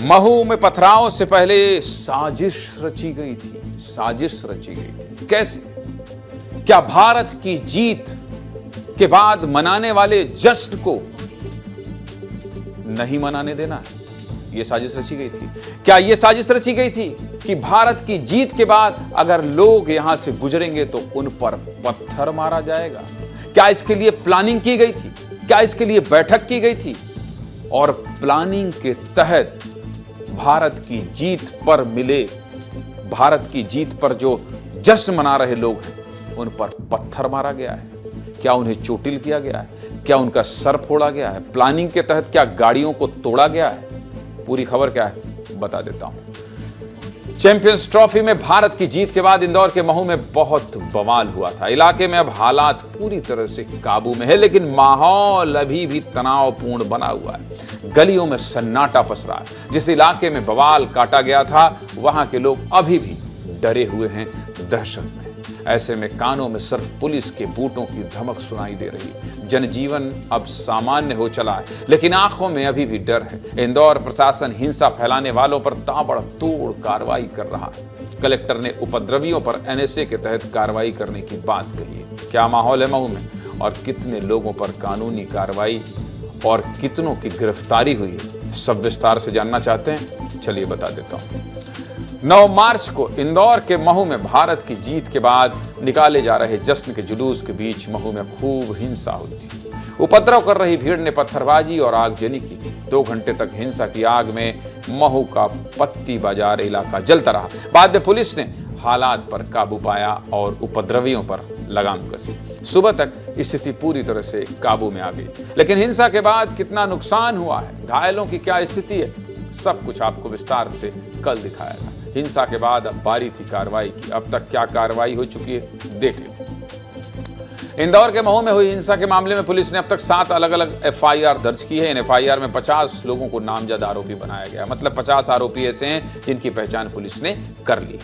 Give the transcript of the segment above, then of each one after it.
महू में पथराव से पहले साजिश रची गई थी। साजिश रची गई थी कैसे? क्या भारत की जीत के बाद मनाने वाले जश्न को नहीं मनाने देना है? यह साजिश रची गई थी। क्या यह साजिश रची गई थी कि भारत की जीत के बाद अगर लोग यहां से गुजरेंगे तो उन पर पत्थर मारा जाएगा? क्या इसके लिए प्लानिंग की गई थी? क्या इसके लिए बैठक की गई थी? और प्लानिंग के तहत भारत की जीत पर भारत की जीत पर जो जश्न मना रहे लोग हैं उन पर पत्थर मारा गया है? क्या उन्हें चोटिल किया गया है? क्या उनका सर फोड़ा गया है? प्लानिंग के तहत क्या गाड़ियों को तोड़ा गया है? पूरी खबर क्या है बता देता हूं। चैंपियंस ट्रॉफी में भारत की जीत के बाद इंदौर के महू में बहुत बवाल हुआ था। इलाके में अब हालात पूरी तरह से काबू में है, लेकिन माहौल अभी भी तनावपूर्ण बना हुआ है। गलियों में सन्नाटा पसरा है। जिस इलाके में बवाल काटा गया था वहां के लोग अभी भी डरे हुए हैं, दहशत में। ऐसे में कानों में सिर्फ पुलिस के बूटों की धमक सुनाई दे रही। जनजीवन अब सामान्य हो चला है, लेकिन आंखों में अभी भी डर है। इंदौर प्रशासन हिंसा फैलाने वालों पर ताबड़तोड़ कार्रवाई कर रहा है। कलेक्टर ने उपद्रवियों पर एनएसए के तहत कार्रवाई करने की बात कही है। क्या माहौल है महू में और कितने लोगों पर कानूनी कार्रवाई और कितनों की गिरफ्तारी हुई है, सब विस्तार से जानना चाहते हैं? चलिए बता देता हूं। 9 मार्च को इंदौर के महू में भारत की जीत के बाद निकाले जा रहे जश्न के जुलूस के बीच महू में खूब हिंसा हुई थी। उपद्रव कर रही भीड़ ने पत्थरबाजी और आगजनी की थी। 2 घंटे तक हिंसा की आग में महू का पत्ती बाजार इलाका जलता रहा। बाद में पुलिस ने हालात पर काबू पाया और उपद्रवियों पर लगाम कसी। सुबह तक स्थिति पूरी तरह से काबू में आ गई, लेकिन हिंसा के बाद कितना नुकसान हुआ है, घायलों की क्या स्थिति है, सब कुछ आपको विस्तार से कल दिखाएगा। हिंसा के बाद अब बारी थी कार्रवाई की। अब तक क्या कार्रवाई हो चुकी है देख लीजिए। इंदौर के महू में हुई हिंसा के मामले में पुलिस ने अब तक 7 अलग अलग एफआईआर दर्ज की है। इन एफआईआर में 50 लोगों को नामजद आरोपी बनाया गया। मतलब 50 आरोपी ऐसे हैं जिनकी पहचान पुलिस ने कर ली।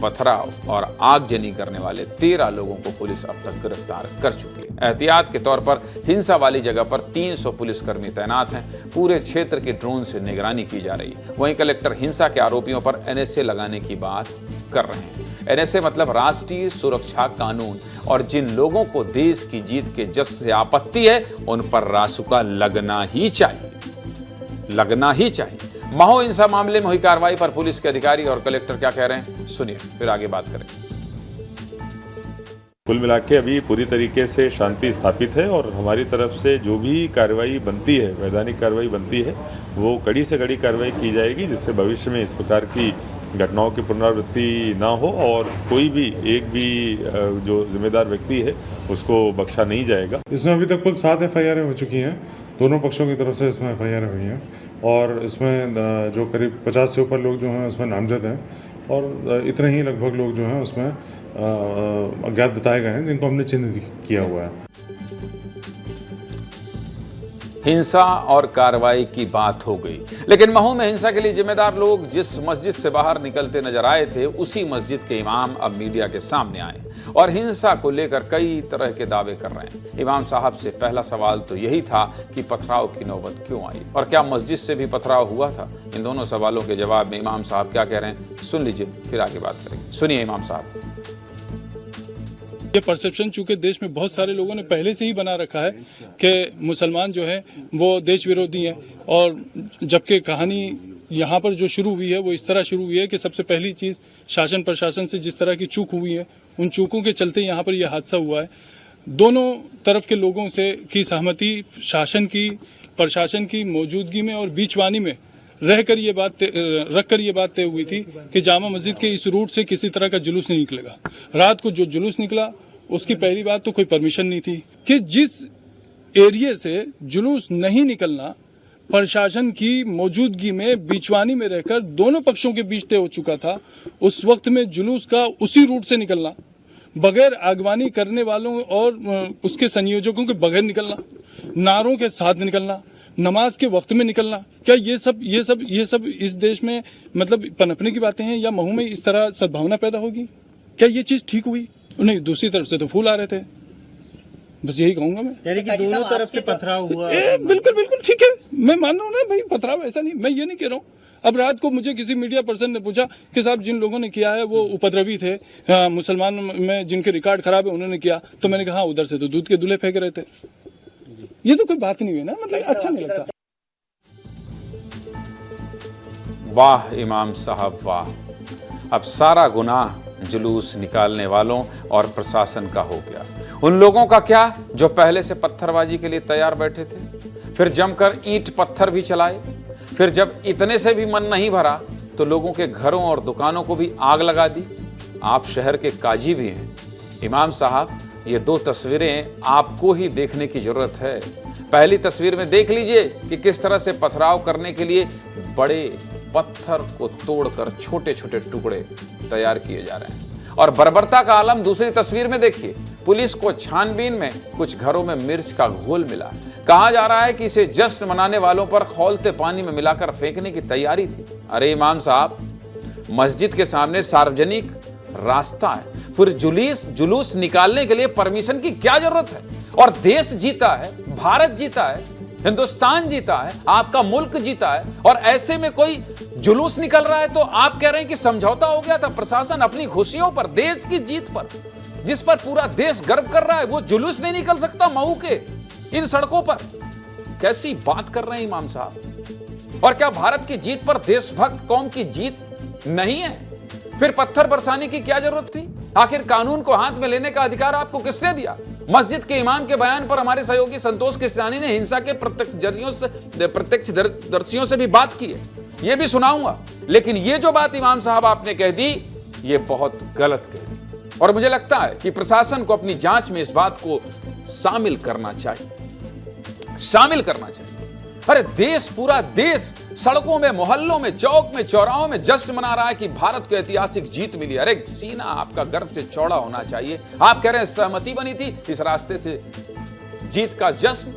पथराव और आगजनी करने वाले 13 लोगों को पुलिस अब तक गिरफ्तार कर चुकी है। एहतियात के तौर पर हिंसा वाली जगह पर 300 पुलिसकर्मी तैनात हैं। पूरे क्षेत्र की ड्रोन से निगरानी की जा रही है। वहीं कलेक्टर हिंसा के आरोपियों पर एनएसए लगाने की बात कर रहे हैं। एनएसए मतलब राष्ट्रीय सुरक्षा कानून, और जिन लोगों को देश की जीत के जश्न से आपत्ति है उन पर रासुका लगना ही चाहिए। महू हिंसा मामले में हुई कार्रवाई पर पुलिस के अधिकारी और कलेक्टर क्या कह रहे हैं सुनिए, फिर आगे बात करें। कुल मिला के अभी पूरी तरीके से शांति स्थापित है और हमारी तरफ से जो भी कार्रवाई बनती है, वैधानिक कार्रवाई बनती है, वो कड़ी से कड़ी कार्रवाई की जाएगी, जिससे भविष्य में इस प्रकार की घटनाओं की पुनरावृत्ति ना हो और कोई भी एक भी जो जिम्मेदार व्यक्ति है उसको बख्शा नहीं जाएगा। इसमें अभी तक कुल 7 एफआईआर हो चुकी हैं। दोनों पक्षों की तरफ से इसमें एफआईआर हुई हैं और इसमें जो करीब 50 से ऊपर लोग जो हैं उसमें नामजद हैं और इतने ही लगभग लोग जो हैं उसमें अज्ञात बताए गए हैं जिनको हमने चिन्हित किया हुआ है। हिंसा और कार्रवाई की बात हो गई, लेकिन महू में हिंसा के लिए जिम्मेदार लोग जिस मस्जिद से बाहर निकलते नजर आए थे उसी मस्जिद के इमाम अब मीडिया के सामने आए और हिंसा को लेकर कई तरह के दावे कर रहे हैं। इमाम साहब से पहला सवाल तो यही था कि पथराव की नौबत क्यों आई और क्या मस्जिद से भी पथराव हुआ था। इन दोनों सवालों के जवाब में इमाम साहब क्या कह रहे हैं सुन लीजिए, फिर आगे बात करेंगे। सुनिए इमाम साहब। ये परसेप्शन चूंकि देश में बहुत सारे लोगों ने पहले से ही बना रखा है कि मुसलमान जो है वो देश विरोधी हैं, और जबकि कहानी यहाँ पर जो शुरू हुई है वो इस तरह शुरू हुई है कि सबसे पहली चीज़ शासन प्रशासन से जिस तरह की चूक हुई है उन चूकों के चलते यहाँ पर यह हादसा हुआ है। दोनों तरफ के लोगों से की सहमति, शासन की प्रशासन की मौजूदगी में और बीचवानी में रखकर ये बात तय हुई थी कि जामा मस्जिद के इस रूट से किसी तरह का जुलूस नहीं निकलेगा। रात को जो जुलूस निकला उसकी पहली बात तो कोई परमिशन नहीं थी कि जिस एरिया से जुलूस नहीं निकलना प्रशासन की मौजूदगी में बीचवानी में रहकर दोनों पक्षों के बीच तय हो चुका था। उस वक्त में जुलूस का उसी रूट से निकलना, बगैर आगवानी करने वालों और उसके संयोजकों के बगैर निकलना, नारों के साथ निकलना, नमाज के वक्त में निकलना, क्या ये सब इस देश में मतलब पनपने की बातें हैं या महू में इस तरह सद्भावना पैदा होगी? क्या ये चीज ठीक हुई? नहीं, दूसरी तरफ से तो फूल आ रहे थे। बस यही कहूंगा मैं। यानी कि दोनों तरफ से पथराव हुआ। बिल्कुल बिल्कुल ठीक है, मैं मान रहा हूँ ना भाई, पथराव ऐसा नहीं, मैं ये नहीं कह रहा हूँ। अब रात को मुझे किसी मीडिया पर्सन ने पूछा कि साहब जिन लोगों ने किया है वो उपद्रवी थे, मुसलमान में जिनके रिकॉर्ड खराब है उन्होंने किया, तो मैंने कहा उधर से तो दूध के दूल्हे फेंक रहे थे। ये तो कोई बात नहीं है ना, मतलब अच्छा नहीं लगता। वाह इमाम साहब वाह, अब सारा गुनाह जुलूस निकालने वालों और प्रशासन का हो गया। उन लोगों का क्या जो पहले से पत्थरबाजी के लिए तैयार बैठे थे, फिर जमकर ईंट पत्थर भी चलाए, फिर जब इतने से भी मन नहीं भरा तो लोगों के घरों और दुकानों को भी आग लगा दी। आप शहर के काजी भी हैं इमाम साहब, ये दो तस्वीरें आपको ही देखने की जरूरत है। पहली तस्वीर में देख लीजिए कि किस तरह से पथराव करने के लिए बड़े पत्थर को तोड़कर छोटे छोटे टुकड़े तैयार किए जा रहे हैं, और बर्बरता का आलम दूसरी तस्वीर में देखिए। पुलिस को छानबीन में कुछ घरों में मिर्च का घोल मिला। कहा जा रहा है कि इसे जश्न मनाने वालों पर खौलते पानी में मिलाकर फेंकने की तैयारी थी। अरे इमाम साहब, मस्जिद के सामने सार्वजनिक रास्ता है, फिर जुलूस निकालने के लिए परमिशन की क्या जरूरत है? और देश जीता है, भारत जीता है, हिंदुस्तान जीता है, आपका मुल्क जीता है, और ऐसे में कोई जुलूस निकल रहा है तो आप कह रहे हैं कि समझौता हो गया था। प्रशासन अपनी खुशियों पर, देश की जीत पर, जिस पर पूरा देश गर्व कर रहा है, वो जुलूस नहीं निकल सकता मऊ के इन सड़कों पर? कैसी बात कर रहे हैं इमाम साहब? और क्या भारत की जीत पर देशभक्त कौम की जीत नहीं है? फिर पत्थर बरसाने की क्या जरूरत थी? आखिर कानून को हाथ में लेने का अधिकार आपको किसने दिया? मस्जिद के इमाम के बयान पर हमारे सहयोगी संतोष किस्तानी ने हिंसा के प्रत्यक्षदर्शियों से भी बात की है, यह भी सुनाऊंगा। लेकिन यह जो बात इमाम साहब आपने कह दी, यह बहुत गलत कह दी, और मुझे लगता है कि प्रशासन को अपनी जांच में इस बात को शामिल करना चाहिए। अरे देश, पूरा देश सड़कों में, मोहल्लों में, चौक में, चौराहों में जश्न मना रहा है कि भारत को ऐतिहासिक जीत मिली। अरे सीना आपका गर्व से चौड़ा होना चाहिए। आप कह रहे हैं सहमति बनी थी, इस रास्ते से जीत का जश्न,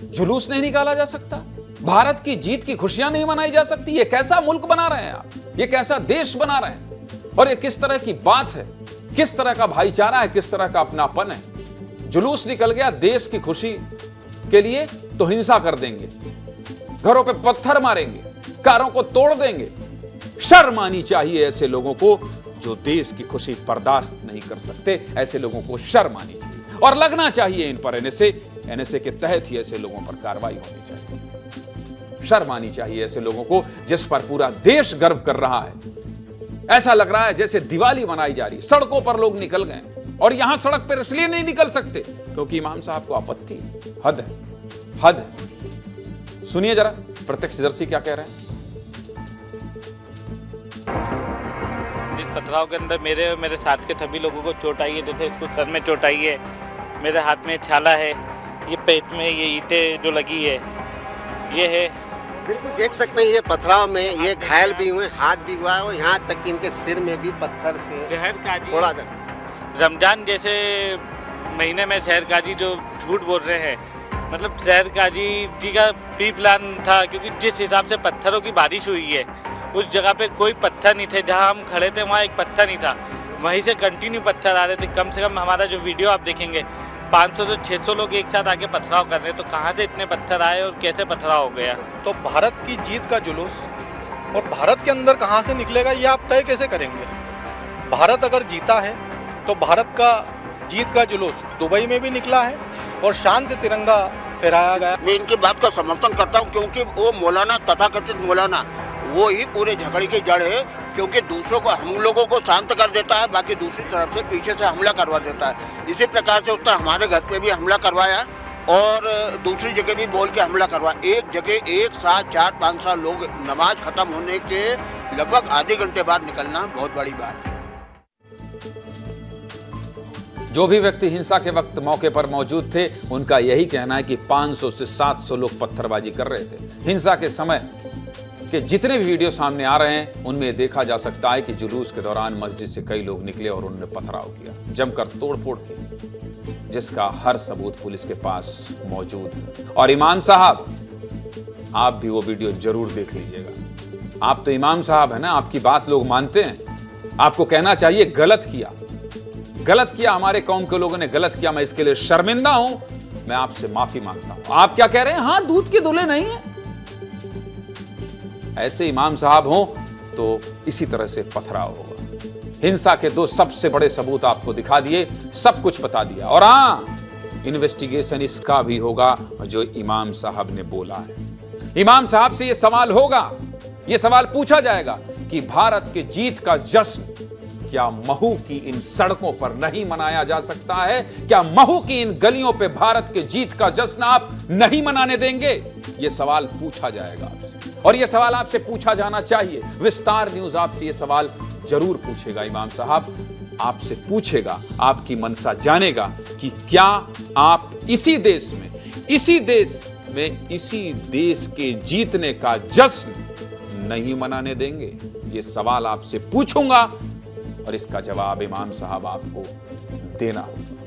जुलूस नहीं निकाला जा सकता? भारत की जीत की खुशियां नहीं मनाई जा सकती? ये कैसा मुल्क बना रहे हैं आप? ये कैसा देश बना रहे हैं? और ये किस तरह की बात है? किस तरह का भाईचारा है? किस तरह का अपनापन है? जुलूस निकल गया देश की खुशी के लिए तो हिंसा कर देंगे, घरों पे पत्थर मारेंगे, कारों को तोड़ देंगे। शर्म आनी चाहिए ऐसे लोगों को जो देश की खुशी बर्दाश्त नहीं कर सकते। ऐसे लोगों को शर्म आनी चाहिए, और लगना चाहिए इन पर एनएसए के तहत ही ऐसे लोगों पर कार्रवाई होनी चाहिए। शर्म आनी चाहिए ऐसे लोगों को जिस पर पूरा देश गर्व कर रहा है। ऐसा लग रहा है जैसे दिवाली मनाई जा रही, सड़कों पर लोग निकल गए, और यहां सड़क पर इसलिए नहीं निकल सकते क्योंकि इमाम साहब को आपत्ति है। हद है। सुनिए जरा प्रत्यक्षदर्शी क्या कह रहे हैं। जिस पथराव के अंदर मेरे और मेरे साथ के सभी लोगों को चोट आई है, जैसे इसको सर में चोट आई है, मेरे हाथ में छाला है, ये पेट में ये ईंटें जो लगी है, ये है। बिल्कुल देख सकते हैं, ये पथराव में ये घायल भी हुए, हाथ भी हुआ है, और यहाँ तक कि इनके सिर में भी पत्थर से शहर काजी थोड़ा रमजान जैसे महीने में शहर काजी जो झूठ बोल रहे हैं, मतलब शहर काजी जी का प्री प्लान था, क्योंकि जिस हिसाब से पत्थरों की बारिश हुई है उस जगह पे कोई पत्थर नहीं थे। जहां हम खड़े थे वहां एक पत्थर नहीं था, वहीं से कंटिन्यू पत्थर आ रहे थे। कम से कम हमारा जो वीडियो आप देखेंगे 500 से 600 लोग एक साथ आके पथराव कर रहे हैं। तो कहाँ से इतने पत्थर आए और कैसे पथराव हो गया? तो भारत की जीत का जुलूस और भारत के अंदर कहाँ से निकलेगा ये आप तय कैसे करेंगे? भारत अगर जीता है तो भारत का जीत का जुलूस दुबई में भी निकला है और शान से तिरंगा फहराया गया। मैं इनकी बात का समर्थन करता हूँ, क्योंकि वो मौलाना, तथाकथित मौलाना, वो ही पूरे झगड़े की जड़ है। क्योंकि दूसरों को, हम लोगों को शांत कर देता है, बाकी दूसरी तरफ से पीछे से हमला करवा देता है। इसी प्रकार से उसने हमारे घर पे भी हमला करवाया और दूसरी जगह भी बोल के हमला करवाया। एक जगह एक साथ 4-5 लोग नमाज खत्म होने के लगभग आधे घंटे बाद निकलना बहुत बड़ी बात है। जो भी व्यक्ति हिंसा के वक्त मौके पर मौजूद थे, उनका यही कहना है कि 500 से 700 लोग पत्थरबाजी कर रहे थे। हिंसा के समय के जितने भी वीडियो सामने आ रहे हैं उनमें देखा जा सकता है कि जुलूस के दौरान मस्जिद से कई लोग निकले और उन्होंने पथराव किया, जमकर तोड़फोड़ की, जिसका हर सबूत पुलिस के पास मौजूद है। और इमाम साहब, आप भी वो वीडियो जरूर देख लीजिएगा। आप तो इमाम साहब है ना, आपकी बात लोग मानते हैं। आपको कहना चाहिए गलत किया, गलत किया, हमारे कौम के लोगों ने गलत किया, मैं इसके लिए शर्मिंदा हूं, मैं आपसे माफी मांगता हूं। आप क्या कह रहे हैं? हां, दूध के दूल्हे नहीं है। ऐसे इमाम साहब हों तो इसी तरह से पथराव होगा। हिंसा के दो सबसे बड़े सबूत आपको दिखा दिए, सब कुछ बता दिया। और हां, इन्वेस्टिगेशन इसका भी होगा जो इमाम साहब ने बोला है। इमाम साहब से यह सवाल होगा, यह सवाल पूछा जाएगा कि भारत के जीत का जश्न क्या महू की इन सड़कों पर नहीं मनाया जा सकता है? क्या महू की इन गलियों पे भारत के जीत का जश्न आप नहीं मनाने देंगे? यह सवाल पूछा जाएगा आपसे, और यह सवाल आपसे पूछा जाना चाहिए। विस्तार न्यूज आपसे यह सवाल जरूर पूछेगा। इमाम साहब आपसे पूछेगा, आपकी मनसा जानेगा कि क्या आप इसी देश के जीतने का जश्न नहीं मनाने देंगे? यह सवाल आपसे पूछूंगा और इसका जवाब इमाम साहब आपको देना होगा।